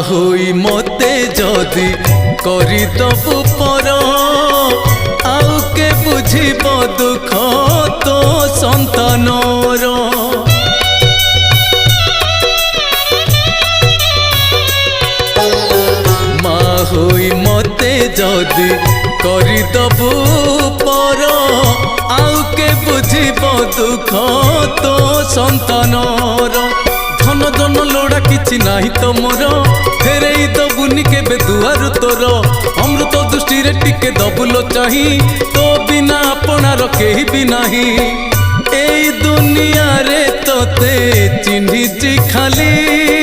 होई मते जदि करिदबु पर आउ के बुझिब दुख तो संतानर। माँ होई मते जदि करिदबु पर आउ के बुझिब दुख तो संतानर। धन धन लोड़ा किछि नाही तो मोर फेरई दबुनि केबे दुआर तोर। अमृत दृष्टि रे टिके दबुलो चाही तो बिना अपनार केही भी नाही। एई दुनिया रे तोते चिन्हिछि खाली